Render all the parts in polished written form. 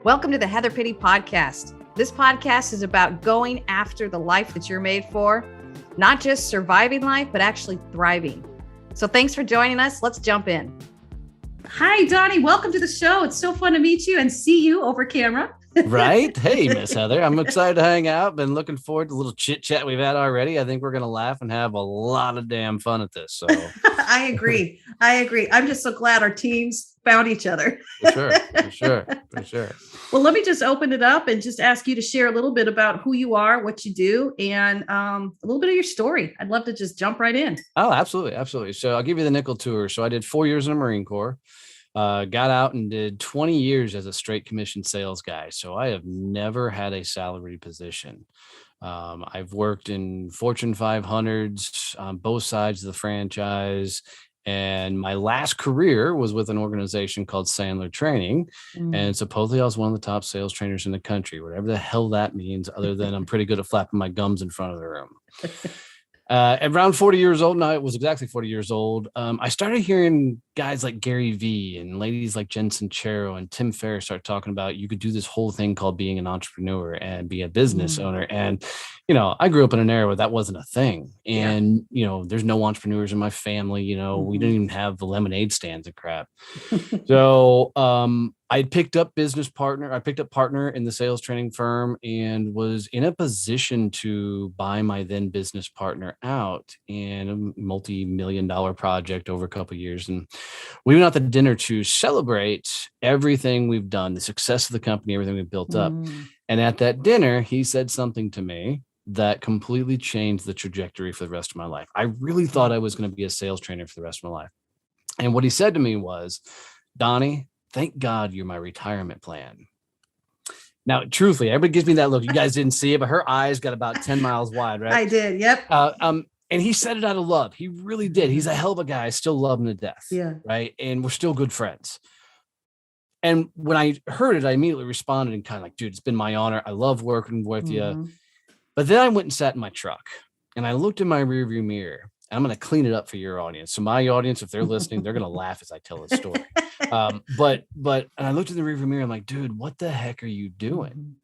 Welcome to the Heather Pitty Podcast. This podcast is about going after the life that you're made for, not just surviving life, but actually thriving. So thanks for joining us. Let's jump in. Hi, Donnie. Welcome to the show. It's so fun to meet you and see you over camera. Right? Hey, Miss Heather. I'm excited to hang out. Been looking forward to the little chit chat we've had already. I think we're going to laugh and have a lot of damn fun at this. So I agree. I'm just so glad our teams found each other. For sure. Well, let me just open it up and just ask you to share a little bit about who you are, what you do, and a little bit of your story. I'd love to just jump right in. Oh, absolutely. So I'll give you the nickel tour. So I did 4 years in the Marine Corps. Got out and did 20 years as a straight commission sales guy. So I have never had a salary position. I've worked in Fortune 500s on both sides of the franchise. And my last career was with an organization called Sandler Training. And supposedly I was one of the top sales trainers in the country, whatever the hell that means, other than I'm pretty good at flapping my gums in front of the room. Around 40 years old, now it was exactly 40 years old, I started hearing guys like Gary Vee and ladies like Jen Sincero and Tim Ferriss start talking about you could do this whole thing called being an entrepreneur and be a business owner. And, I grew up in an era where that wasn't a thing. And, there's no entrepreneurs in my family. We didn't even have the lemonade stands and crap. So I picked up partner in the sales training firm and was in a position to buy my then business partner out in a multi-million-dollar project over a couple of years. And we went out to dinner to celebrate everything we've done, the success of the company, everything we've built up. And at that dinner, he said something to me that completely changed the trajectory for the rest of my life. I really thought I was going to be a sales trainer for the rest of my life. And what he said to me was, Donnie, thank God you're my retirement plan. Now, truthfully, everybody gives me that look. You guys didn't see it, but her eyes got about 10 miles wide, right? I did. Yep. And he said it out of love. He really did. He's a hell of a guy. I still love him to death. Yeah. Right. And we're still good friends. And when I heard it, I immediately responded and kind of like, dude, it's been my honor. I love working with you. But then I went and sat in my truck and I looked in my rearview mirror. I'm going to clean it up for your audience. So my audience, if they're listening, they're going to laugh as I tell this story. But I looked in the rearview mirror. I'm like, dude, what the heck are you doing?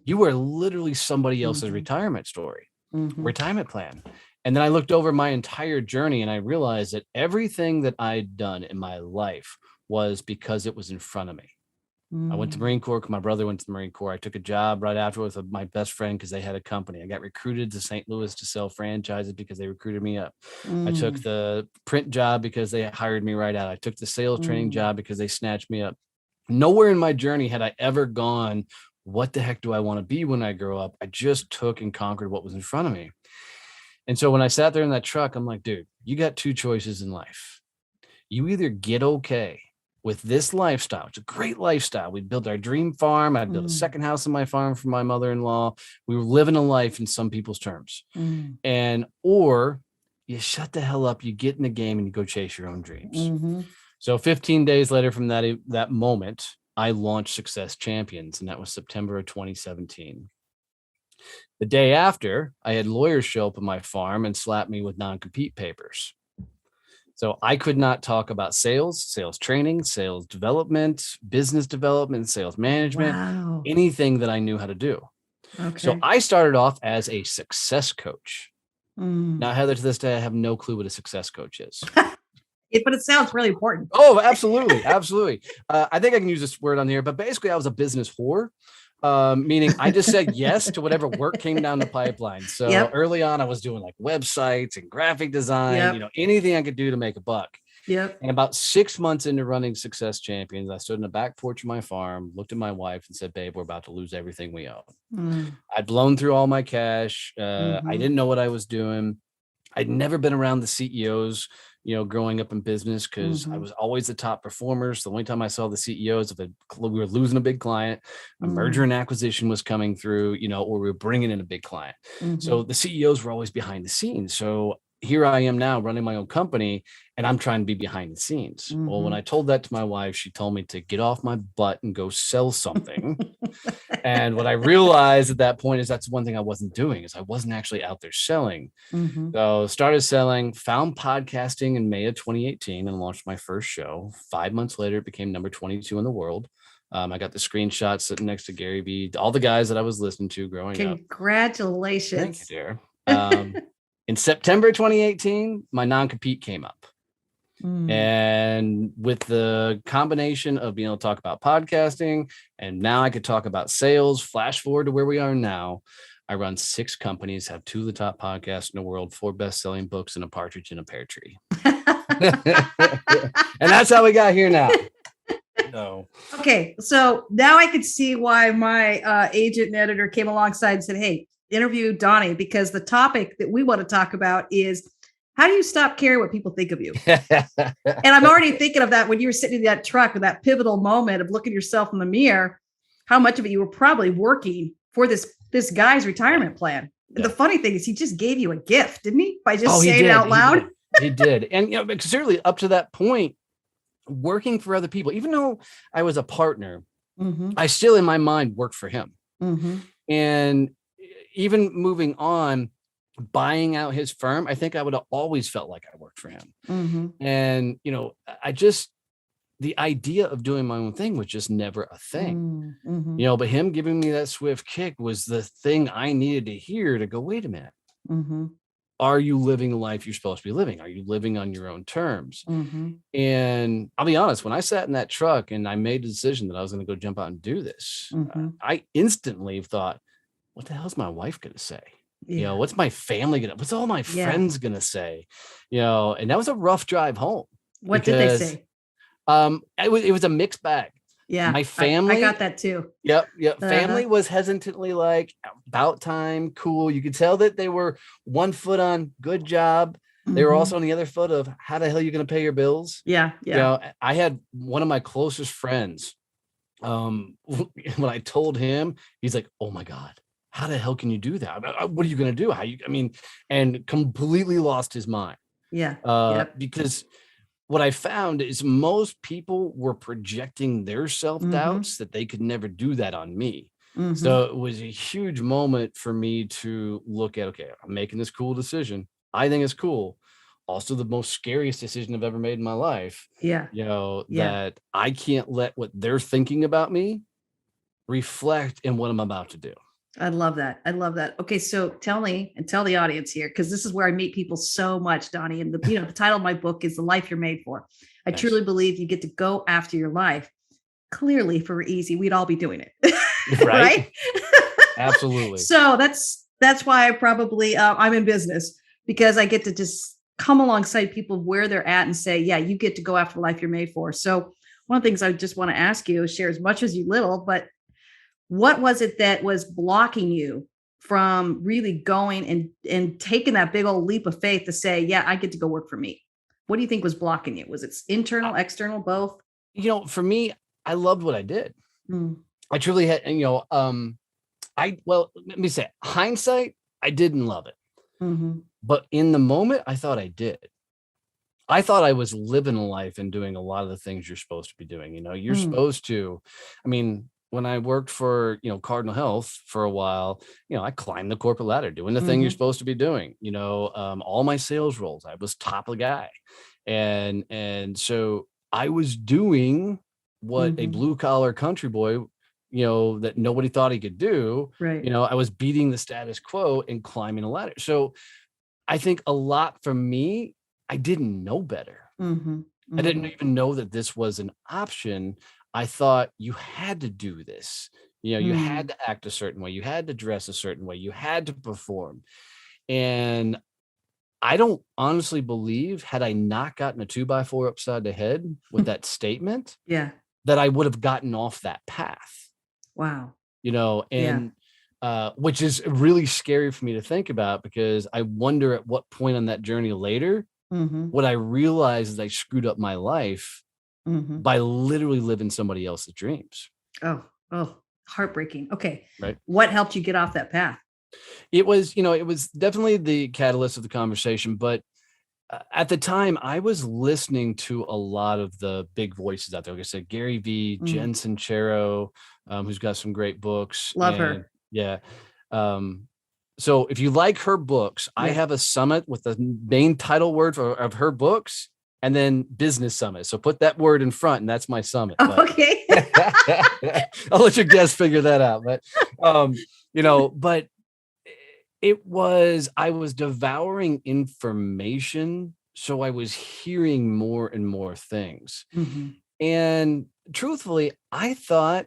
You are literally somebody else's retirement story, retirement plan. And then I looked over my entire journey and I realized that everything that I'd done in my life was because it was in front of me. I went to Marine Corps. My brother went to the Marine Corps. I took a job right afterwards with my best friend because they had a company. I got recruited to St. Louis to sell franchises because they recruited me up. I took the print job because they hired me right out. I took the sales training job because they snatched me up. Nowhere in my journey had I ever gone, what the heck do I want to be when I grow up? I just took and conquered what was in front of me. And so when I sat there in that truck, I'm like, dude, you got two choices in life. You either get okay with this lifestyle. It's a great lifestyle. We built our dream farm. I built a second house on my farm for my mother-in-law. We were living a life in some people's terms. Or you shut the hell up, you get in the game and you go chase your own dreams. So 15 days later from that moment, I launched Success Champions, and that was September of 2017. The day after, I had lawyers show up at my farm and slap me with non-compete papers. So I could not talk about sales training, sales development, business development, sales management, anything that I knew how to do. Okay. So I started off as a success coach. Now, Heather, to this day, I have no clue what a success coach is. But it sounds really important. Oh, absolutely. Absolutely. I think I can use this word on here, but basically I was a business whore. Meaning I just said yes to whatever work came down the pipeline. So early on, I was doing like websites and graphic design, anything I could do to make a buck. And about 6 months into running Success Champions, I stood in the back porch of my farm, looked at my wife and said, babe, we're about to lose everything we own. I'd blown through all my cash. I didn't know what I was doing. I'd never been around the CEOs, growing up in business because I was always the top performers. The only time I saw the CEOs, if we were losing a big client, a merger and acquisition was coming through, or we were bringing in a big client. So the CEOs were always behind the scenes. So here I am now running my own company and I'm trying to be behind the scenes. Well, when I told that to my wife, she told me to get off my butt and go sell something. And what I realized at that point is that's one thing I wasn't doing, is I wasn't actually out there selling. So started selling, found podcasting in May of 2018 and launched my first show. 5 months later, it became number 22 in the world. I got the screenshots sitting next to Gary Vee, all the guys that I was listening to growing up. Congratulations. Thank you, dear. In September 2018, my non-compete came up. And with the combination of being able to talk about podcasting, and now I could talk about sales, flash forward to where we are now. I run 6 companies, have 2 of the top podcasts in the world, 4 best-selling books, and a partridge in a pear tree. And that's how we got here now. No. Okay, so now I could see why my agent and editor came alongside and said, hey, interview Donnie, because the topic that we want to talk about is how do you stop caring what people think of you? And I'm already thinking of that when you were sitting in that truck with that pivotal moment of looking at yourself in the mirror, how much of it you were probably working for this guy's retirement plan. Yeah. The funny thing is he just gave you a gift, didn't he? By just saying it out loud. He did. And certainly up to that point, working for other people, even though I was a partner, I still in my mind worked for him. And even moving on, buying out his firm, I think I would have always felt like I worked for him. And, the idea of doing my own thing was just never a thing, but him giving me that swift kick was the thing I needed to hear to go, wait a minute. Are you living the life you're supposed to be living? Are you living on your own terms? And I'll be honest, when I sat in that truck and I made the decision that I was going to go jump out and do this, I instantly thought, what the hell is my wife going to say? What's my family what's all my friends going to say? And that was a rough drive home. What did they say? It was a mixed bag. Yeah. My family. I got that too. Yep. Family was hesitantly like, about time, cool. You could tell that they were one foot on good job. They were also on the other foot of how the hell are you going to pay your bills? Yeah. I had one of my closest friends. When I told him, he's like, oh my God, how the hell can you do that? What are you going to do? And completely lost his mind. Yeah. Because what I found is most people were projecting their self-doubts that they could never do that on me. So it was a huge moment for me to look at, okay, I'm making this cool decision. I think it's cool. Also the most scariest decision I've ever made in my life. That I can't let what they're thinking about me reflect in what I'm about to do. I love that. Okay, so tell me and tell the audience here, because this is where I meet people so much, Donnie. And the title of my book is The Life You're Made For. I truly believe you get to go after your life. Clearly, if it were easy, we'd all be doing it. Right? Absolutely. So that's why I probably I'm in business, because I get to just come alongside people where they're at and say, yeah, you get to go after the life you're made for. So one of the things I just want to ask you is share as much as you little, but what was it that was blocking you from really going and taking that big old leap of faith to say, yeah, I get to go work for me? What do you think was blocking you? Was it internal, external, both? For me, I loved what I did. I truly had, let me say, hindsight, I didn't love it. But in the moment, I thought I did. I thought I was living a life and doing a lot of the things you're supposed to be doing. You're supposed to, when I worked for, Cardinal Health for a while, I climbed the corporate ladder doing the thing you're supposed to be doing. All my sales roles, I was top of the guy. And so I was doing what a blue collar country boy, that nobody thought he could do. Right. I was beating the status quo and climbing a ladder. So I think a lot for me, I didn't know better. I didn't even know that this was an option. I thought you had to do this. You had to act a certain way. You had to dress a certain way. You had to perform. And I don't honestly believe, had I not gotten a 2x4 upside the head with that statement, that I would have gotten off that path. Wow. Which is really scary for me to think about, because I wonder at what point on that journey later, would I realize that I screwed up my life by literally living somebody else's dreams. Oh, heartbreaking. Okay. Right. What helped you get off that path? It was definitely the catalyst of the conversation, but at the time I was listening to a lot of the big voices out there. Like I said, Gary Vee, Jen Sincero, who's got some great books. Love her. Yeah. So if you like her books, I have a summit with the main title word of her books and then business summit. So put that word in front, and that's my summit. Okay. I'll let your guests figure that out. But, but I was devouring information. So I was hearing more and more things. Mm-hmm. And truthfully, I thought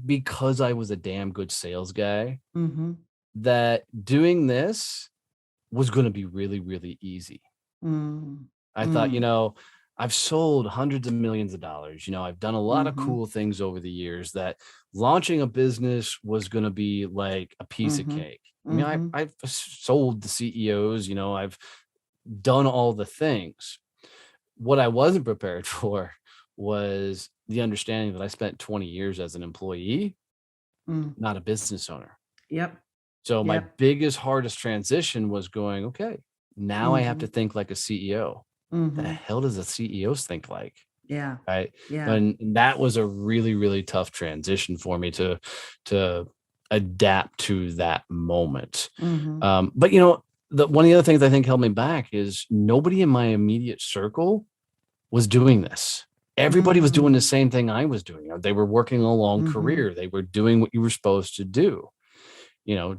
because I was a damn good sales guy, Mm-hmm. that doing this was going to be really, really easy. Mm-hmm. I thought, I've sold hundreds of millions of dollars. I've done a lot of cool things over the years, that launching a business was going to be like a piece of cake. I mean, I've sold the CEOs, I've done all the things. What I wasn't prepared for was the understanding that I spent 20 years as an employee, not a business owner. Yep. So my biggest, hardest transition was going, okay, now I have to think like a CEO. The hell does a CEO think like? Yeah. Right. Yeah. And that was a really, really tough transition for me to adapt to that moment. But one of the other things I think held me back is nobody in my immediate circle was doing this. Everybody was doing the same thing I was doing. They were working a long career. They were doing what you were supposed to do.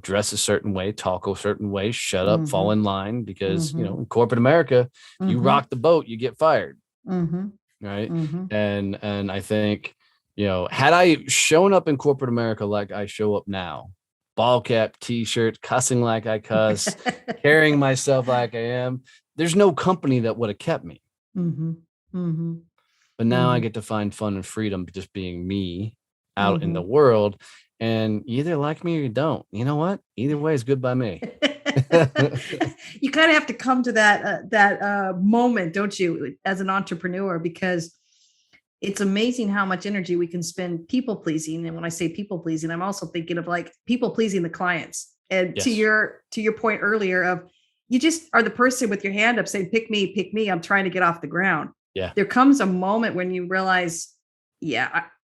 Dress a certain way, talk a certain way, shut up, fall in line, because, in corporate America, you rock the boat, you get fired. Right. And I think, had I shown up in corporate America like I show up now, ball cap, t-shirt, cussing like I cuss, carrying myself like I am, there's no company that would have kept me. But now I get to find fun and freedom just being me out in the world. And you either like me or you don't. You know what? Either way is good by me. You kind of have to come to that moment, don't you, as an entrepreneur, because it's amazing how much energy we can spend people pleasing. And when I say people pleasing, I'm also thinking of like people pleasing the clients. And to your point earlier of, you just are the person with your hand up saying, pick me. I'm trying to get off the ground. Yeah. There comes a moment when you realize,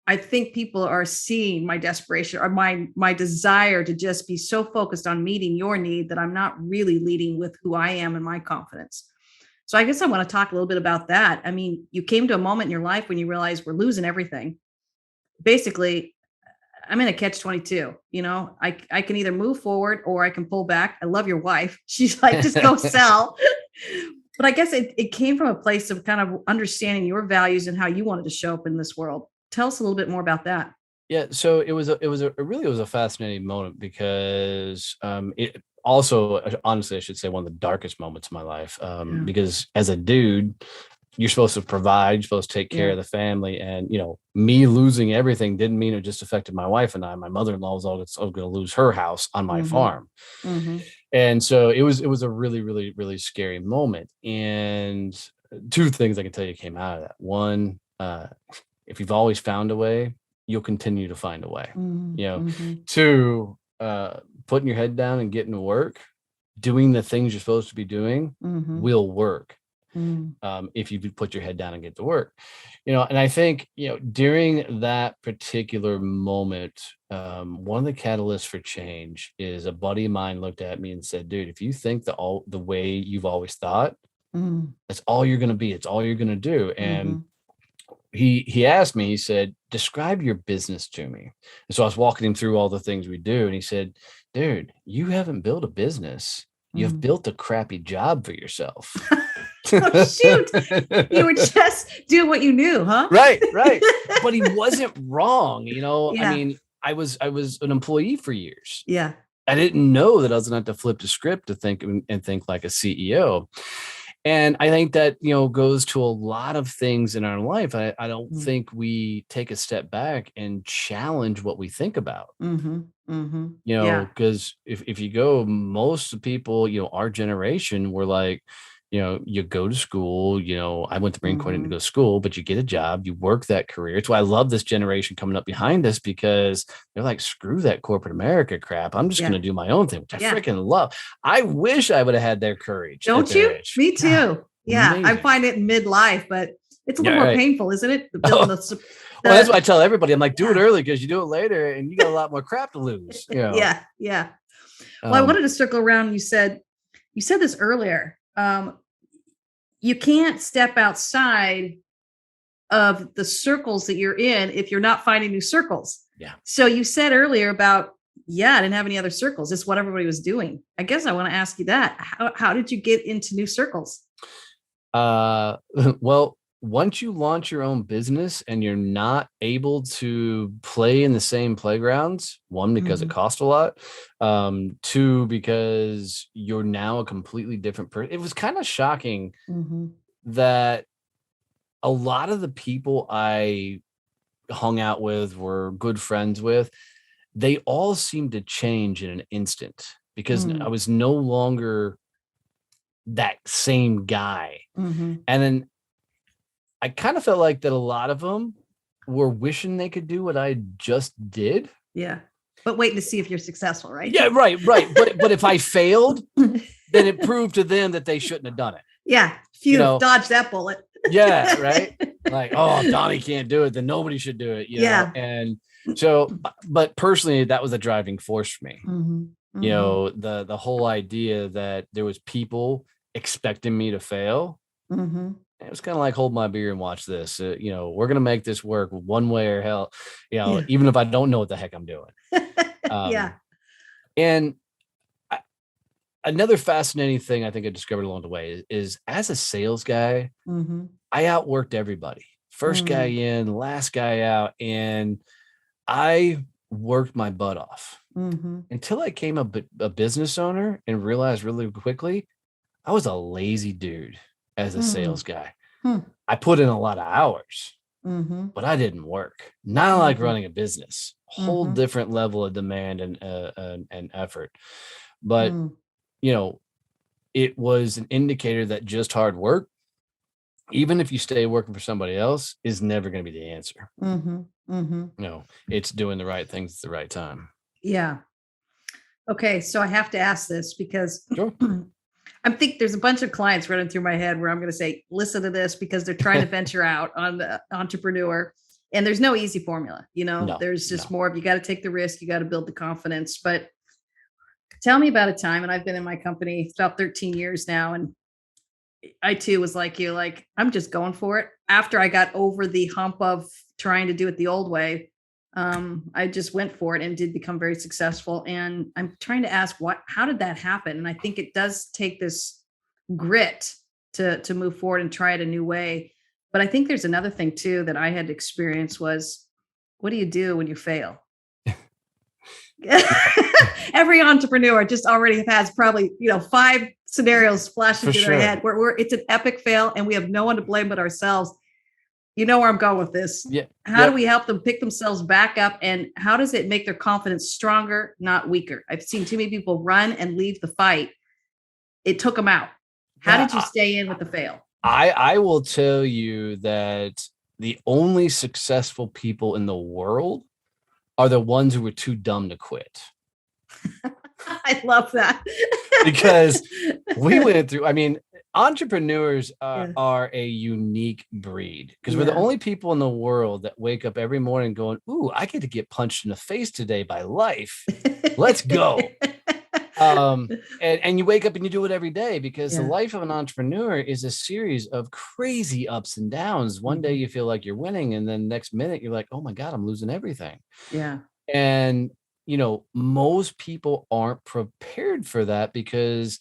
I think people are seeing my desperation or my desire to just be so focused on meeting your need that I'm not really leading with who I am and my confidence. So I guess I want to talk a little bit about that. I mean, you came to a moment in your life when you realize we're losing everything. Basically, I'm in a catch-22. I can either move forward or I can pull back. I love your wife. She's like, just go sell. But I guess it came from a place of kind of understanding your values and how you wanted to show up in this world. Tell us a little bit more about that. Yeah. So it was a fascinating moment because it also, honestly, I should say, one of the darkest moments of my life. Because as a dude, you're supposed to provide, you're supposed to take care of the family. And, me losing everything didn't mean it just affected my wife and I. My mother-in-law was all going to lose her house on my farm. And so it was a really, really, really scary moment. And two things I can tell you came out of that. One, if you've always found a way, you'll continue to find a way. Two, putting your head down and getting to work, doing the things you're supposed to be doing will work. If you put your head down and get to work, and I think, during that particular moment, one of the catalysts for change is a buddy of mine looked at me and said, dude, if you think the way you've always thought, that's all you're going to be, it's all you're going to do. And he asked me, he said, describe your business to me. And so I was walking him through all the things we do. And he said, dude, you haven't built a business. You've built a crappy job for yourself. Oh, shoot. You were just doing what you knew, huh? Right. But he wasn't wrong. I mean, I was an employee for years. Yeah. I didn't know that I was going to have to flip the script to think like a CEO. And I think that, goes to a lot of things in our life. I don't think we take a step back and challenge what we think about, because if you go, most of the people, our generation were like, you go to school, I went to Marine Corps, didn't go to school, but you get a job, you work that career. It's why I love this generation coming up behind us, because they're like, screw that corporate America crap. I'm just going to do my own thing, which I freaking love. I wish I would have had their courage. Don't you? Age. Me too. God, yeah. Amazing. I find it in midlife, but it's a little more painful, isn't it? Well, that's what I tell everybody. I'm like, do it early, because you do it later and you got a lot more crap to lose. Yeah. Well, I wanted to circle around. You said this earlier. you can't step outside of the circles that you're in if you're not finding new circles. Yeah. So you said earlier about, I didn't have any other circles. It's what everybody was doing. I guess I want to ask you that. How did you get into new circles? Well, once you launch your own business and you're not able to play in the same playgrounds, one, because it costs a lot. Two, because you're now a completely different person. It was kind of shocking that a lot of the people I hung out with, were good friends with, they all seemed to change in an instant because I was no longer that same guy. And then I kind of felt like that a lot of them were wishing they could do what I just did. Yeah. But waiting to see if you're successful, right? Yeah, right. But if I failed, then it proved to them that they shouldn't have done it. Yeah. Dodge that bullet. Yeah, right. Like, oh, if Donnie can't do it, then nobody should do it. You know? And so, but personally, that was a driving force for me. You know, the whole idea that there was people expecting me to fail. It was kind of like, hold my beer and watch this. You know, we're going to make this work one way or hell, you know, even if I don't know what the heck I'm doing. And another fascinating thing I think I discovered along the way is as a sales guy, I outworked everybody. First guy in, last guy out. And I worked my butt off until I became a business owner and realized really quickly, I was a lazy dude as a sales guy. I put in a lot of hours, but I didn't work. Not like running a business, whole different level of demand and effort. But, you know, it was an indicator that just hard work, even if you stay working for somebody else, is never going to be the answer. No, it's doing the right things at the right time. Yeah. Okay. So I have to ask this because Sure. I think there's a bunch of clients running through my head where I'm going to say, listen to this because they're trying to venture out on the entrepreneur. And there's no easy formula, you know, there's just more of, you got to take the risk. You got to build the confidence. But tell me about a time, and I've been in my company about 13 years now. And I too was like you, like, I'm just going for it. After I got over the hump of trying to do it the old way, I just went for it and did become very successful. And I'm trying to ask, how did that happen? And I think it does take this grit to move forward and try it a new way. But I think there's another thing too that I had experienced was, what do you do when you fail? Every entrepreneur just already has probably, 5 scenarios flashing through their head where it's an epic fail and we have no one to blame but ourselves. You know where I'm going with this. Yeah. How do we help them pick themselves back up, and how does it make their confidence stronger, not weaker? I've seen too many people run and leave the fight. It took them out. How did you stay in with the fail? I will tell you that the only successful people in the world are the ones who were too dumb to quit. I love that. Because we went through, entrepreneurs are a unique breed because we're the only people in the world that wake up every morning going, ooh, I get punched in the face today by life. Let's go. And you wake up and you do it every day because the life of an entrepreneur is a series of crazy ups and downs. One day you feel like you're winning, and then next minute you're like, oh my God, I'm losing everything. Yeah. And, most people aren't prepared for that because,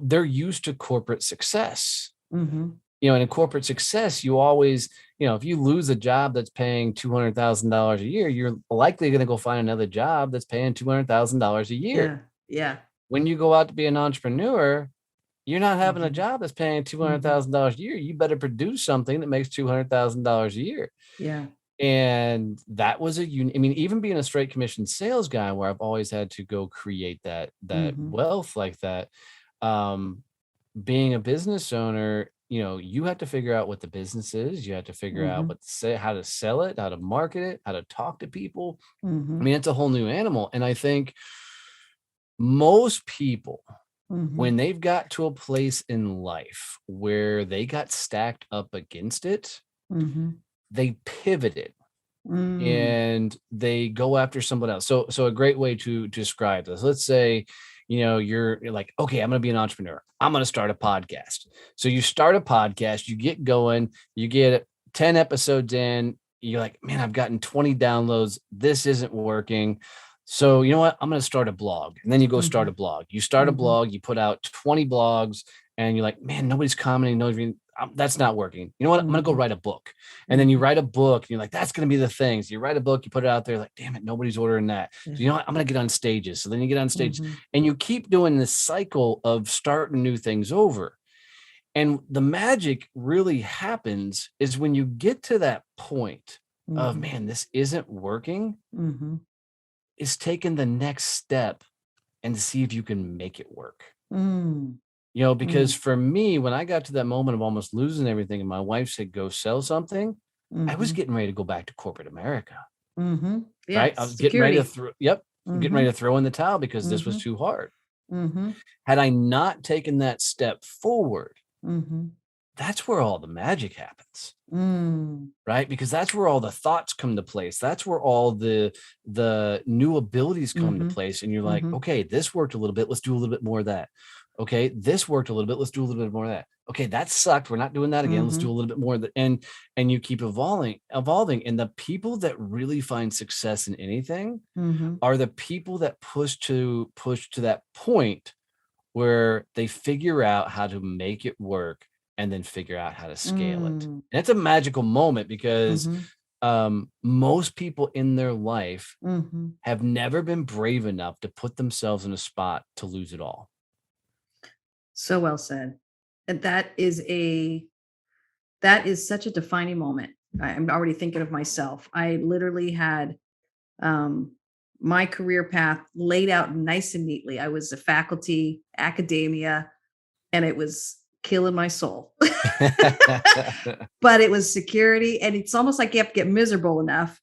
they're used to corporate success. And in corporate success, you always, if you lose a job that's paying $200,000 a year, you're likely going to go find another job that's paying $200,000 a year. Yeah. When you go out to be an entrepreneur, you're not having a job that's paying $200,000 a year. You better produce something that makes $200,000 a year. Yeah. And that was even being a straight commission sales guy where I've always had to go create that wealth like that. Being a business owner, you have to figure out what the business is. You have to figure out how to sell it, how to market it, how to talk to people. It's a whole new animal. And I think most people, when they've got to a place in life where they got stacked up against it, they pivoted and they go after someone else. So a great way to describe this, let's say, you're like, okay, I'm going to be an entrepreneur. I'm going to start a podcast. So you start a podcast, you get going, you get 10 episodes in, you're like, man, I've gotten 20 downloads. This isn't working. So you know what? I'm going to start a blog. And then you go start a blog. You start a blog, you put out 20 blogs, and you're like, man, nobody's commenting. That's not working. You know what? I'm going to go write a book. And then you write a book and you're like, that's going to be the thing. So you write a book, you put it out there, like, damn it, nobody's ordering that. So you know what? I'm going to get on stages. So then you get on stage and you keep doing this cycle of starting new things over. And the magic really happens is when you get to that point of, man, this isn't working, is taking the next step and to see if you can make it work. Because for me, when I got to that moment of almost losing everything and my wife said, go sell something, I was getting ready to go back to corporate America. Yeah, right? I was getting ready to throw, getting ready to throw in the towel because this was too hard. Had I not taken that step forward, that's where all the magic happens. Right? Because that's where all the thoughts come to place. That's where all the new abilities come to place. And you're like, okay, this worked a little bit. Let's do a little bit more of that. Okay, this worked a little bit. Let's do a little bit more of that. Okay, that sucked. We're not doing that again. Let's do a little bit more of that. And you keep evolving. And the people that really find success in anything are the people that push to that point where they figure out how to make it work and then figure out how to scale it. And it's a magical moment because most people in their life have never been brave enough to put themselves in a spot to lose it all. So well said. And that is such a defining moment. I'm already thinking of myself. I literally had my career path laid out nice and neatly. I was a faculty, academia, and it was killing my soul. But it was security. And it's almost like you have to get miserable enough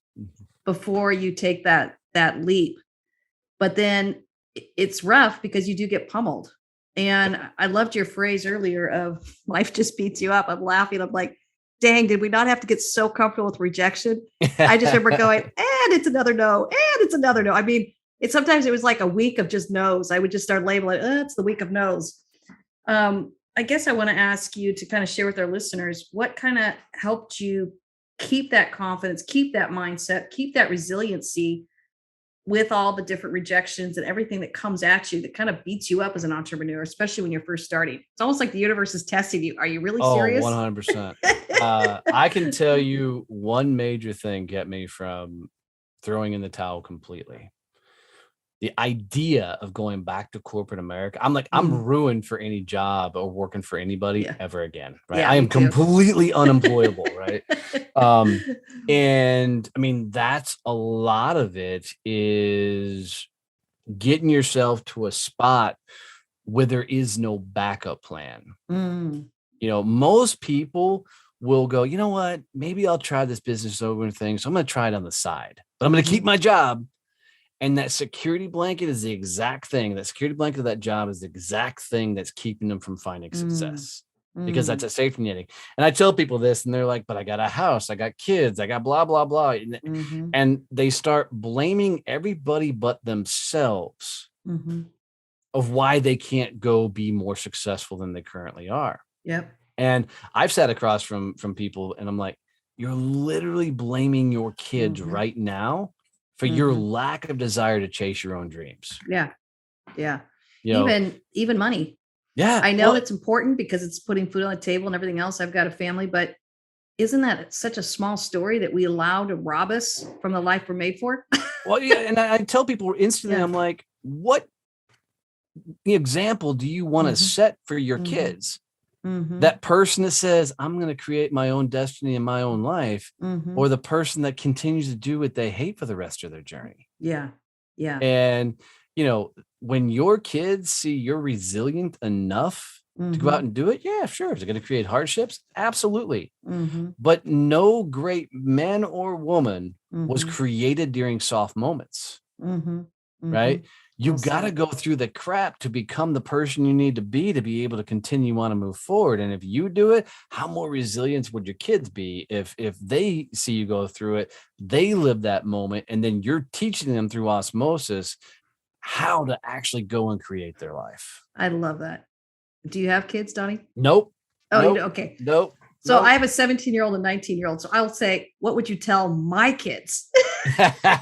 before you take that leap. But then it's rough because you do get pummeled. And I loved your phrase earlier of life just beats you up. I'm laughing. I'm like, dang, did we not have to get so comfortable with rejection? I just remember going, and it's another no, and it's another no. I mean, sometimes it was like a week of just no's. I would just start labeling, it's the week of no's. I guess I want to ask you to kind of share with our listeners what kind of helped you keep that confidence, keep that mindset, keep that resiliency with all the different rejections and everything that comes at you that kind of beats you up as an entrepreneur, especially when you're first starting. It's almost like the universe is testing you. Are you really serious? 100%. I can tell you one major thing kept me from throwing in the towel completely. The idea of going back to corporate America, I'm like, I'm ruined for any job or working for anybody ever again. Right. I am completely unemployable. Right. And I mean, that's a lot of it is getting yourself to a spot where there is no backup plan. Most people will go, you know what, maybe I'll try this business over thing. So I'm going to try it on the side, but I'm going to keep my job. And that security blanket is the exact thing. That security blanket of that job is the exact thing that's keeping them from finding success because that's a safety netting. And I tell people this and they're like, but I got a house, I got kids, I got blah, blah, blah. And they start blaming everybody but themselves of why they can't go be more successful than they currently are. Yep. And I've sat across from people and I'm like, you're literally blaming your kids right now for your lack of desire to chase your own dreams. Yeah. Even money. Yeah. I know it's important because it's putting food on the table and everything else. I've got a family, but isn't that such a small story that we allow to rob us from the life we're made for? Well, yeah. And I tell people instantly, I'm like, what example do you want to set for your kids? That person that says, I'm going to create my own destiny in my own life, or the person that continues to do what they hate for the rest of their journey. Yeah. And, when your kids see you're resilient enough to go out and do it, yeah, sure. Is it going to create hardships? Absolutely. But no great man or woman was created during soft moments, right? You got to go through the crap to become the person you need to be able to continue on and move forward. And if you do it, how more resilient would your kids be if they see you go through it, they live that moment, and then you're teaching them through osmosis how to actually go and create their life. I love that. Do you have kids, Donnie? Nope. Oh, nope. You do? Okay. Nope. So I have a 17-year-old and 19-year-old. So I'll say, what would you tell my kids? I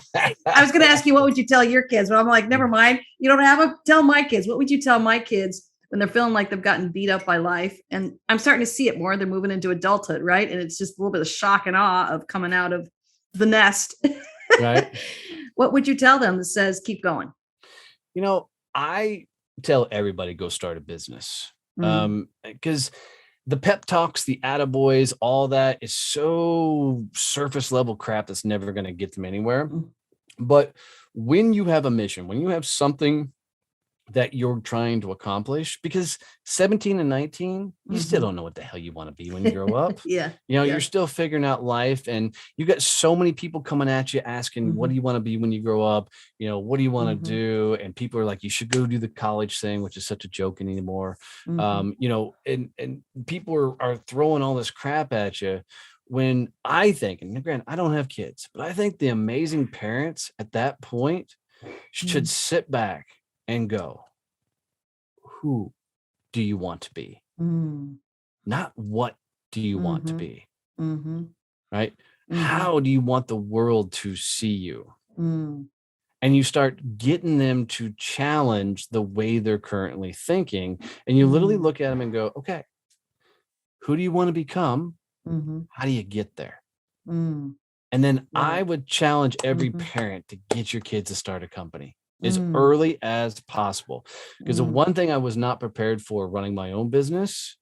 was going to ask you, what would you tell your kids? But I'm like, never mind. You don't have them? Tell my kids. What would you tell my kids when they're feeling like they've gotten beat up by life? And I'm starting to see it more. They're moving into adulthood, right? And it's just a little bit of shock and awe of coming out of the nest. Right. What would you tell them that says, keep going? I tell everybody go start a business. Because the pep talks, the attaboys, all that is so surface level crap that's never going to get them anywhere. But when you have a mission, when you have something that you're trying to accomplish, because 17 and 19, you still don't know what the hell you want to be when you grow up. You're still figuring out life, and you got so many people coming at you asking, what do you want to be when you grow up? What do you want to do? And people are like, you should go do the college thing, which is such a joke anymore. And people are throwing all this crap at you, when I think, and granted, I don't have kids, but I think the amazing parents at that point should sit back and go, who do you want to be? Not what do you want to be? Right? How do you want the world to see you? And you start getting them to challenge the way they're currently thinking. And you literally look at them and go, okay, who do you want to become? How do you get there? And then I would challenge every parent to get your kids to start a company as early as possible. Because the one thing I was not prepared for running my own business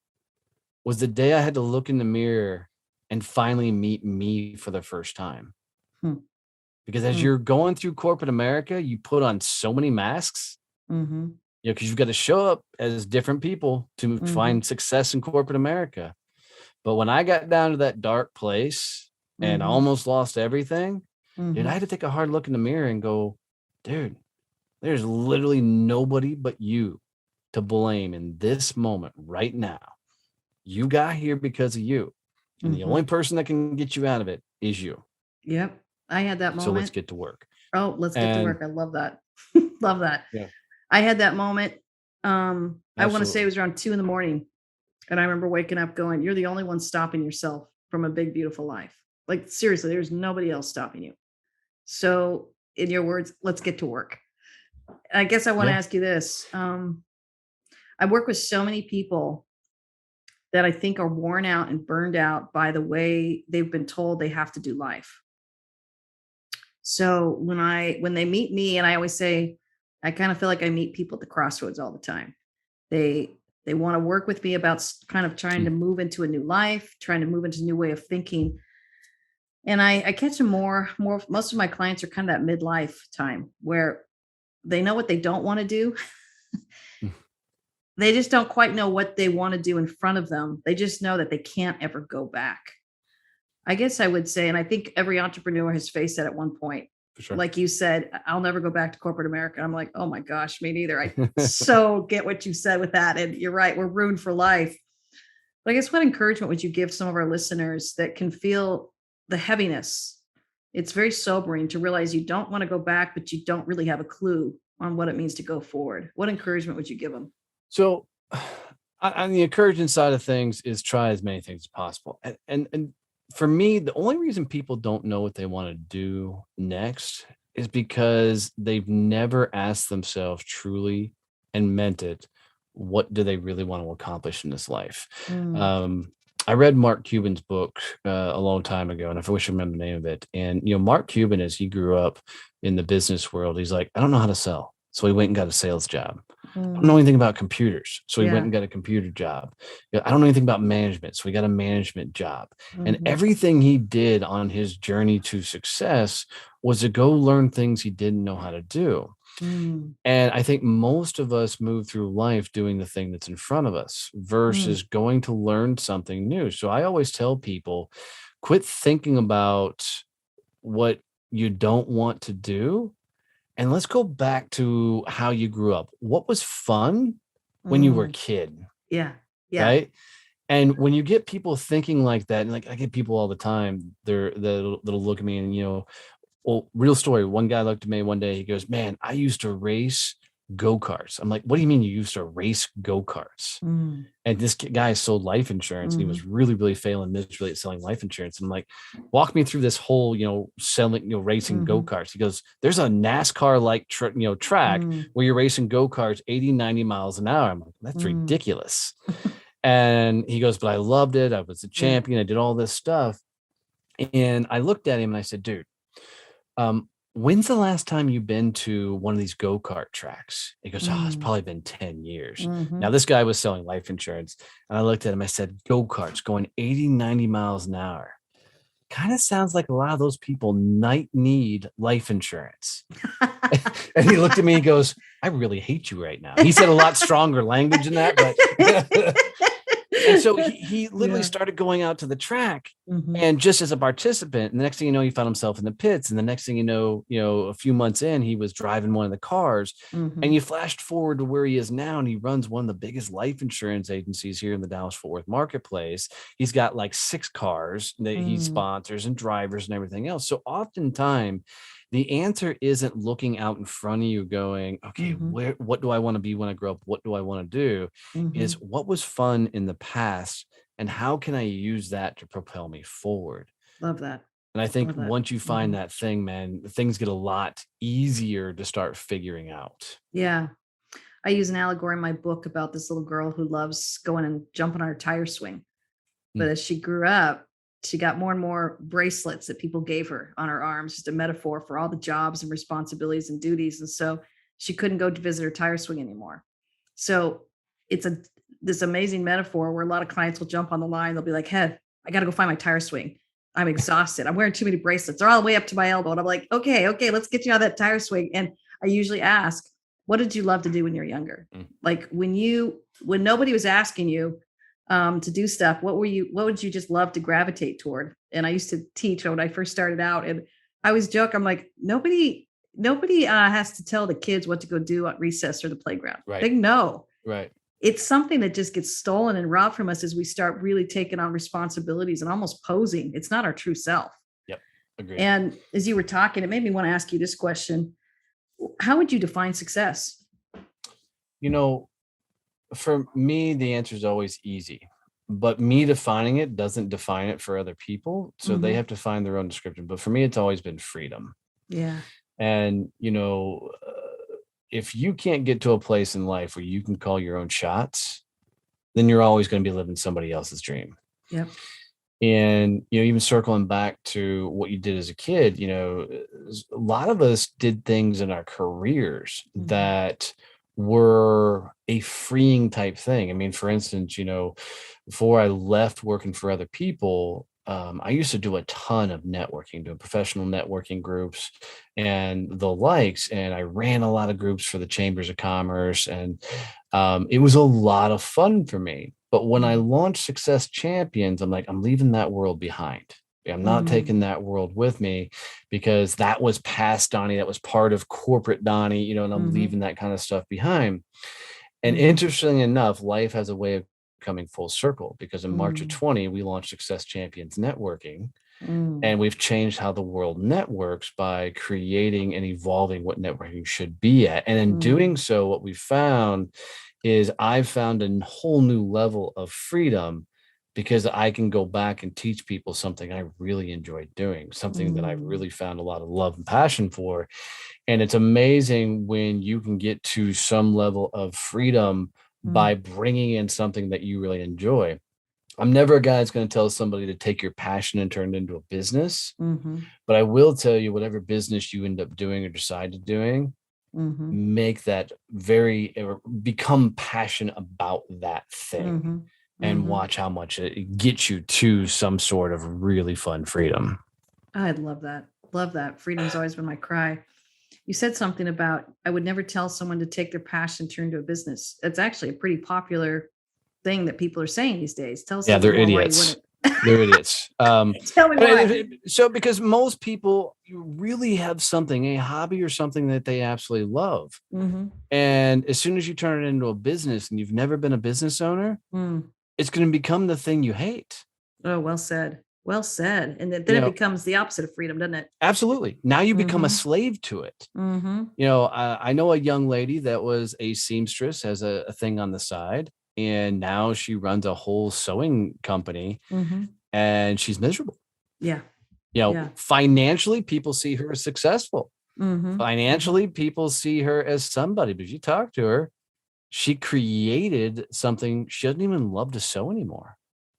was the day I had to look in the mirror and finally meet me for the first time. Because as you're going through corporate America, you put on so many masks, because you've got to show up as different people to find success in corporate America. But when I got down to that dark place and I almost lost everything, dude, I had to take a hard look in the mirror and go, dude, there's literally nobody but you to blame in this moment right now. You got here because of you. And the only person that can get you out of it is you. Yep. I had that moment. So let's get to work. Oh, let's get to work. I love that. Love that. Yeah. I had that moment. I want to say it was around 2 a.m. And I remember waking up going, you're the only one stopping yourself from a big, beautiful life. Like, seriously, there's nobody else stopping you. So in your words, let's get to work. I guess I want to ask you this. I work with so many people that I think are worn out and burned out by the way they've been told they have to do life. So when they meet me, and I always say, I kind of feel like I meet people at the crossroads all the time. They want to work with me about kind of trying to move into a new life, trying to move into a new way of thinking. And I catch them more, most of my clients are kind of that midlife time where they know what they don't want to do. They just don't quite know what they want to do in front of them. They just know that they can't ever go back. I guess I would say, and I think every entrepreneur has faced that at one point. For sure. Like you said, I'll never go back to corporate America. I'm like, oh my gosh, me neither. I so get what you said with that. And you're right, we're ruined for life. But I guess what encouragement would you give some of our listeners that can feel the heaviness? It's very sobering to realize you don't want to go back, but you don't really have a clue on what it means to go forward. What encouragement would you give them? So on the encouraging side of things is try as many things as possible. And for me, the only reason people don't know what they want to do next is because they've never asked themselves truly and meant it, what do they really want to accomplish in this life? I read Mark Cuban's book a long time ago, and I wish I remember the name of it. And, Mark Cuban, as he grew up in the business world, he's like, I don't know how to sell. So he went and got a sales job. I don't know anything about computers. So he went and got a computer job. I don't know anything about management. So he got a management job. And everything he did on his journey to success was to go learn things he didn't know how to do. And I think most of us move through life doing the thing that's in front of us versus going to learn something new. So I always tell people, quit thinking about what you don't want to do. And let's go back to how you grew up. What was fun when you were a kid? Yeah. Right. And when you get people thinking like that, and like I get people all the time, that'll look at me and, Well, real story. One guy looked at me one day. He goes, "Man, I used to race go-karts." I'm like, "What do you mean you used to race go-karts?" And this guy sold life insurance, and he was really, really failing miserably at selling life insurance. And I'm like, "Walk me through this whole, selling, racing go-karts." He goes, "There's a NASCAR like, track where you're racing go-karts 80, 90 miles an hour." I'm like, "That's ridiculous." And he goes, "But I loved it. I was a champion. I did all this stuff." And I looked at him and I said, "Dude, when's the last time you've been to one of these go-kart tracks?" He goes, "Oh, it's probably been 10 years. Now, this guy was selling life insurance. And I looked at him, I said, "Go-karts going 80, 90 miles an hour. Kind of sounds like a lot of those people need life insurance." And he looked at me and goes, "I really hate you right now." He said a lot stronger language than that, but and so he literally started going out to the track and just as a participant. And the next thing you know, he found himself in the pits. And the next thing you know, a few months in, he was driving one of the cars. And you flashed forward to where he is now, and he runs one of the biggest life insurance agencies here in the Dallas-Fort Worth marketplace. He's got like 6 cars that he sponsors and drivers and everything else. So oftentimes, the answer isn't looking out in front of you going, "Okay, what do I want to be when I grow up? What do I want to do?" Is what was fun in the past and how can I use that to propel me forward? Love that. And I think once you find that thing, man, things get a lot easier to start figuring out. Yeah. I use an allegory in my book about this little girl who loves going and jumping on her tire swing. But as she grew up, she got more and more bracelets that people gave her on her arms, just a metaphor for all the jobs and responsibilities and duties. And so she couldn't go to visit her tire swing anymore. So it's this amazing metaphor where a lot of clients will jump on the line. They'll be like, "Hey, I got to go find my tire swing. I'm exhausted. I'm wearing too many bracelets. They're all the way up to my elbow." And I'm like, okay, let's get you out of that tire swing. And I usually ask, what did you love to do when you were younger? Like when nobody was asking you to do stuff, what would you just love to gravitate toward? And I used to teach when I first started out, and I always joke, I'm like, nobody has to tell the kids what to go do at recess or the playground. Right. They know. Right. It's something that just gets stolen and robbed from us as we start really taking on responsibilities and almost posing. It's not our true self. Yep. Agreed. And as you were talking, it made me want to ask you this question. How would you define success? For me, the answer is always easy, but me defining it doesn't define it for other people. So they have to find their own description. But for me, it's always been freedom. Yeah. And, if you can't get to a place in life where you can call your own shots, then you're always going to be living somebody else's dream. Yep. And, even circling back to what you did as a kid, a lot of us did things in our careers that were a freeing type thing. I mean, for instance, before I left working for other people, I used to do a ton of networking, doing professional networking groups and the likes. And I ran a lot of groups for the chambers of commerce. And it was a lot of fun for me. But when I launched Success Champions, I'm like, I'm leaving that world behind. I'm not taking that world with me because that was past Donnie. That was part of corporate Donnie, and I'm leaving that kind of stuff behind. And interestingly enough, life has a way of coming full circle because in March of 20, we launched Success Champions Networking. And we've changed how the world networks by creating and evolving what networking should be at. And in doing so, what we found is I've found a whole new level of freedom because I can go back and teach people something I really enjoyed doing, something that I really found a lot of love and passion for. And it's amazing when you can get to some level of freedom by bringing in something that you really enjoy. I'm never a guy that's going to tell somebody to take your passion and turn it into a business. But I will tell you, whatever business you end up doing or decide to doing, make that become passionate about that thing and watch how much it gets you to some sort of really fun freedom. I'd love that. Love that. Freedom's always been my cry. You said something about, I would never tell someone to take their passion, turn to a business. It's actually a pretty popular thing that people are saying these days. Tell us. Yeah, they're idiots. They're idiots. Tell me why. So because most people really have something, a hobby or something that they absolutely love. And as soon as you turn it into a business and you've never been a business owner, it's going to become the thing you hate. Oh, well said. Well said. And then You it know, becomes the opposite of freedom, doesn't it? absolutely. Now you become a Mhm. slave to it. Mm-hmm. You know, I know a young lady that was a seamstress, has a thing on the side, and now she runs a whole sewing company, Mm-hmm. and she's miserable. Yeah. You know, Yeah. financially, people see her as successful. Mm-hmm. Mm-hmm. Financially, people see her as somebody, but if you talk to her, she created something she doesn't even love to sew anymore.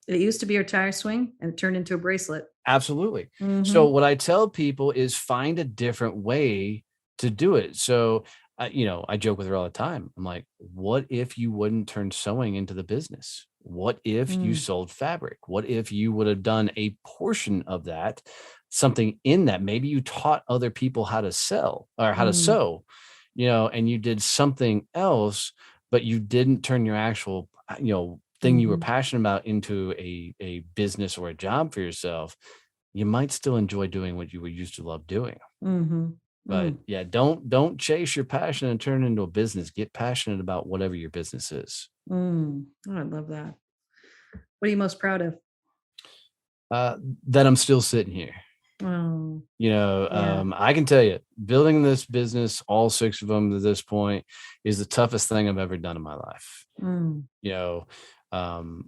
It used to be her tire swing and it turned into a bracelet. Absolutely. So Mm-hmm. what I tell people is find a different way to do it. So, you know, I joke with her all the time. I'm like, what if you wouldn't turn sewing into the business? What if you Mm. sold fabric? What if you would have done a portion of that, something in that? Maybe you taught other people how to sell or how to Mm. sew, you know, and you did something else, but you didn't turn your actual, thing you were Mm-hmm. passionate about into a business or a job for yourself. You might still enjoy doing what you would used to love doing. Mm-hmm. But Mm. yeah, don't chase your passion and turn it into a business. Get passionate about whatever your business is. Mm. Oh, I love that. What are you most proud of? Uh, that I'm still sitting here. Oh, You know, yeah. I can tell you, building this business, all 6 of them to this point, is the toughest thing I've ever done in my life. Mm. You know,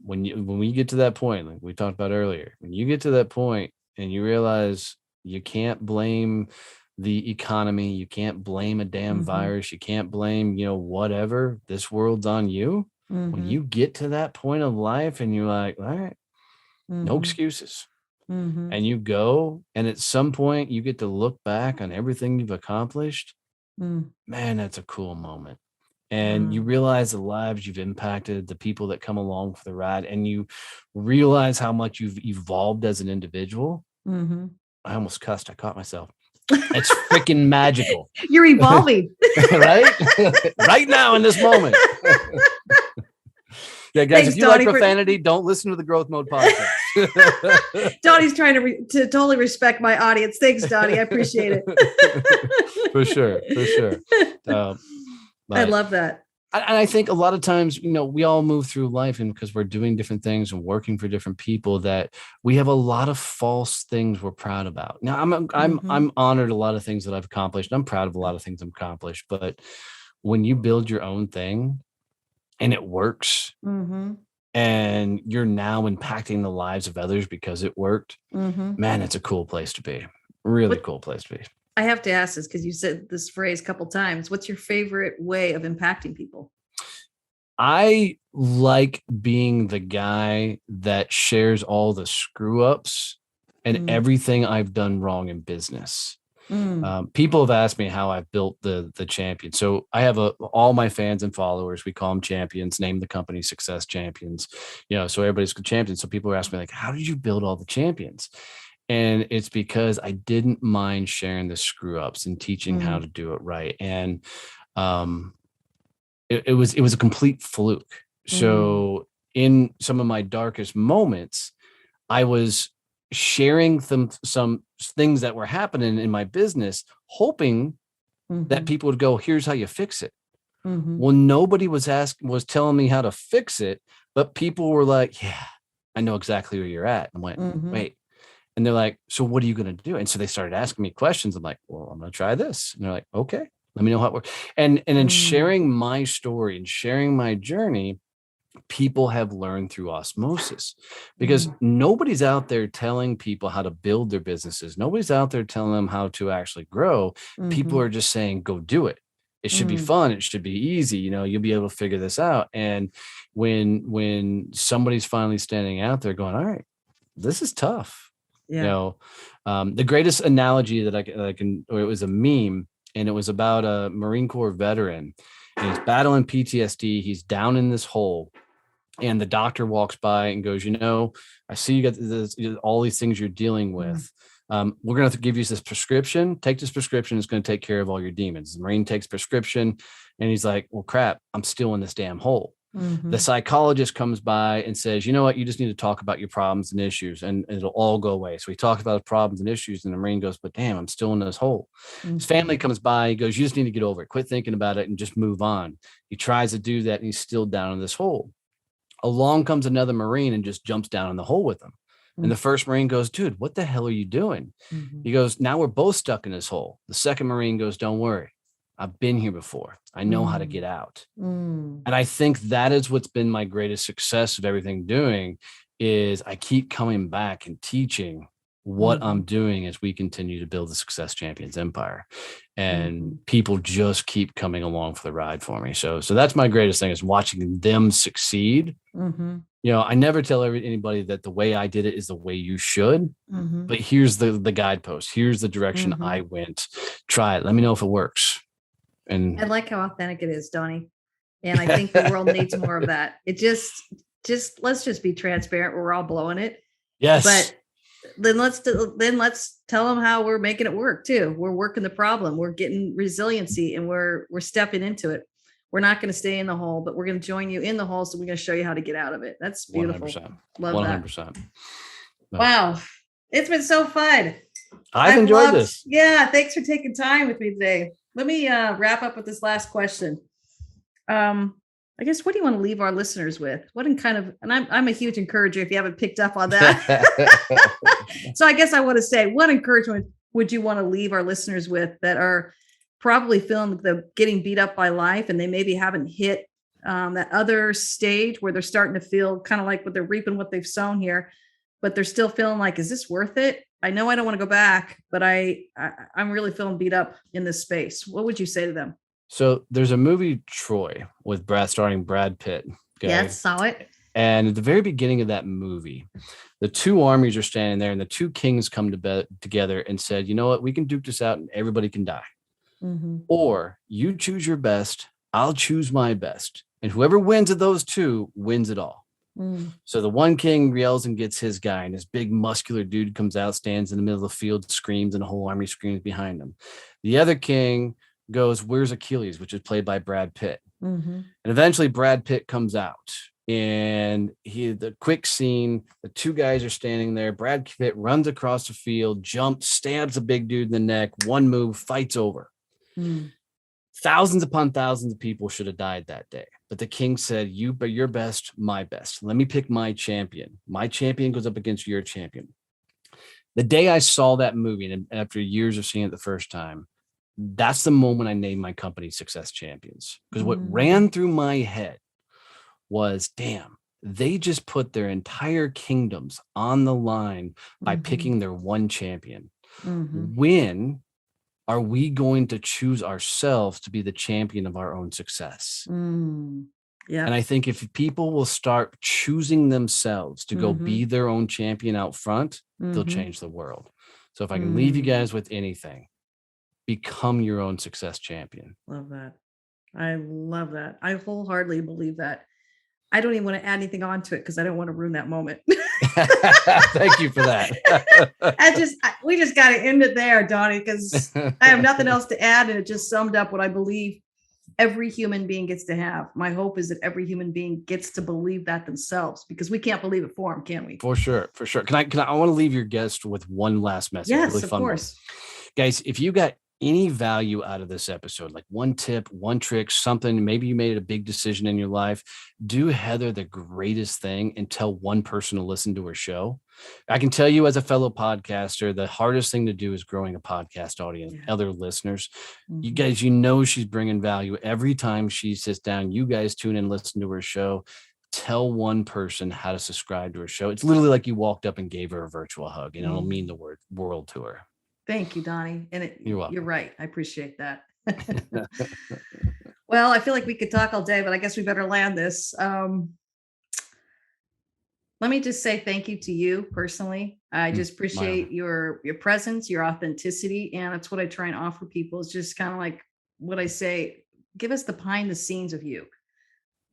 when we get to that point, like we talked about earlier, when you get to that point and you realize you can't blame the economy, you can't blame a damn Mm-hmm. virus, you can't blame, whatever, this world's on you. When Mm-hmm. you get to that point of life and you're like, all right, no Mm-hmm. excuses. Mm-hmm. And you go, and at some point you get to look back on everything you've accomplished. Mm. Man, that's a cool moment. And you Wow. realize the lives you've impacted, the people that come along for the ride, and you realize how much you've evolved as an individual. Mm-hmm. I almost cussed. I caught myself. It's freaking magical. You're evolving. Right? Right now in this moment. Yeah, guys, Thanks, if you like Donnie. profanity, don't listen to the Growth Mode podcast. Donnie's trying to totally respect my audience. Thanks, Donnie. I appreciate it. For sure. For sure. I But love that. and I think a lot of times, we all move through life, and because we're doing different things and working for different people, that we have a lot of false things we're proud about. Now, Mm-hmm. I'm honored a lot of things that I've accomplished. I'm proud of a lot of things I've accomplished. But when you build your own thing and it works, Mm-hmm. and you're now impacting the lives of others because it worked, Mm-hmm. man, it's a cool place to be. Really What cool place to be. I have to ask this because you said this phrase a couple times. What's your favorite way of impacting people? I like being the guy that shares all the screw ups and Mm. everything I've done wrong in business. Mm. People have asked me how I've built the champion. So I have all my fans and followers. We call them champions. Name the company Success Champions. So everybody's champions. So people are asking me like, how did you build all the champions? And it's because I didn't mind sharing the screw ups and teaching how to do it right. And it was a complete fluke. So in some of my darkest moments, I was sharing some things that were happening in my business, hoping that people would go, here's how you fix it. Mm-hmm. Well, nobody was telling me how to fix it, but people were like, yeah, I know exactly where you're at. And I went, wait. And they're like, so what are you going to do? And so they started asking me questions. I'm like, well, I'm going to try this. And they're like, okay, let me know how it works. And in sharing my story and sharing my journey, people have learned through osmosis, because nobody's out there telling people how to build their businesses. Nobody's out there telling them how to actually grow. People are just saying, go do it. It should be fun. It should be easy. You'll be able to figure this out. And when somebody's finally standing out there going, all right, this is tough. Yeah. The greatest analogy that I can, or it was a meme, and it was about a Marine Corps veteran, and he's battling PTSD. He's down in this hole, and the doctor walks by and goes, I see you got all these things you're dealing with. We're going to have to give you this prescription. Take this prescription. It's going to take care of all your demons. The Marine takes prescription, and he's like, well, crap, I'm still in this damn hole. The psychologist comes by and says, you know what, you just need to talk about your problems and issues, and it'll all go away. So he talks about his problems and issues, and the Marine goes, but damn, I'm still in this hole. His family comes by. He goes, you just need to get over it. Quit thinking about it and just move on. He tries to do that, and he's still down in this hole. Along comes another Marine and just jumps down in the hole with him. And the first Marine goes, dude, what the hell are you doing? He goes, now we're both stuck in this hole. The second Marine goes, don't worry. I've been here before. I know how to get out. And I think that is what's been my greatest success of everything doing is I keep coming back and teaching what I'm doing as we continue to build the Success Champions empire. And people just keep coming along for the ride for me. So that's my greatest thing is watching them succeed. You know, I never tell anybody that the way I did it is the way you should, but here's the guidepost. Here's the direction I went. Try it. Let me know if it works. And I like how authentic it is, Donnie. And I think the world needs more of that. It just let's just be transparent. We're all blowing it. Yes. But then let's tell them how we're making it work too. We're working the problem. We're getting resiliency and we're stepping into it. We're not going to stay in the hole, but we're going to join you in the hole. So we're going to show you how to get out of it. That's beautiful. 100%. Love 100%. that. Wow. It's been so fun. I've enjoyed this. Yeah. Thanks for taking time with me today. Let me wrap up with this last question. I guess, what do you want to leave our listeners with? And I'm a huge encourager if you haven't picked up on that. So I guess I want to say, what encouragement would you want to leave our listeners with that are probably feeling getting beat up by life and they maybe haven't hit that other stage where they're starting to feel kind of like what they're reaping, what they've sown here, but they're still feeling like, is this worth it? I know I don't want to go back, but I'm really feeling beat up in this space. What would you say to them? So there's a movie, Troy, with starring Brad Pitt. Okay? Yes, saw it. And at the very beginning of that movie, the two armies are standing there and the two kings come together and said, you know what, we can duke this out and everybody can die. Or you choose your best, I'll choose my best. And whoever wins of those two wins it all. So the one king yells and gets his guy, and this big muscular dude comes out, stands in the middle of the field, screams, and the whole army screams behind him. The other king goes, where's Achilles, which is played by Brad Pitt. And eventually Brad Pitt comes out, and the quick scene, the two guys are standing there. Brad Pitt runs across the field, jumps, stabs a big dude in the neck, one move, fight's over. Thousands upon thousands of people should have died that day. But the king said, but your best, my best. Let me pick my champion. My champion goes up against your champion. The day I saw that movie, and after years of seeing it the first time, that's the moment I named my company Success Champions. Because what ran through my head was, damn, they just put their entire kingdoms on the line by picking their one champion. When are we going to choose ourselves to be the champion of our own success? Yeah. And I think if people will start choosing themselves to go be their own champion out front, they'll change the world. So if I can leave you guys with anything, become your own success champion. Love that. I love that. I wholeheartedly believe that. I don't even want to add anything onto it because I don't want to ruin that moment. Thank you for that. We just got to end it there, Donnie, because I have nothing else to add. And it just summed up what I believe every human being gets to have. My hope is that every human being gets to believe that themselves, because we can't believe it for them, can we? For sure. Can I want to leave your guest with one last message. Yes, really fun of course. One. Guys, if you got any value out of this episode, like one tip, one trick, something, maybe you made a big decision in your life, do Heather the greatest thing and tell one person to listen to her show. I can tell you as a fellow podcaster, the hardest thing to do is growing a podcast audience, other listeners. You guys, she's bringing value every time she sits down. You guys tune in, listen to her show. Tell one person how to subscribe to her show. It's literally like you walked up and gave her a virtual hug, and it'll mean the world to her. Thank you, Donnie. And you're welcome. You're right. I appreciate that. Well, I feel like we could talk all day, but I guess we better land this. Let me just say thank you to you personally. I just appreciate your presence, your authenticity. And that's what I try and offer people, is just kind of like what I say, give us the behind the scenes of you.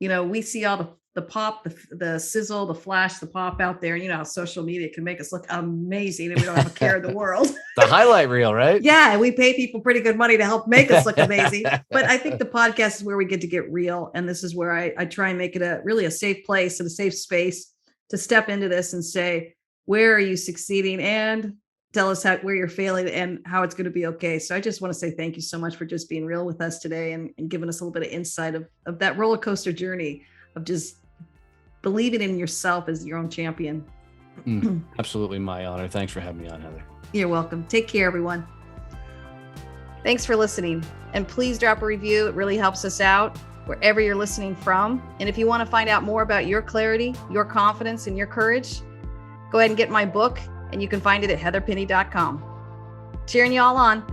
We see all the pop, the sizzle, the flash, the pop out there. And how social media can make us look amazing and we don't have a care in the world. The highlight reel, right? Yeah. We pay people pretty good money to help make us look amazing. But I think the podcast is where we get to get real. And this is where I try and make it really a safe place and a safe space to step into this and say, where are you succeeding? And tell us where you're failing and how it's going to be okay. So I just want to say thank you so much for just being real with us today and giving us a little bit of insight of that roller coaster journey of just believing in yourself as your own champion. Absolutely my honor. Thanks for having me on, Heather. You're welcome. Take care, everyone. Thanks for listening. And please drop a review. It really helps us out wherever you're listening from. And if you want to find out more about your clarity, your confidence, and your courage, go ahead and get my book, and you can find it at heatherpenny.com. Cheering you all on.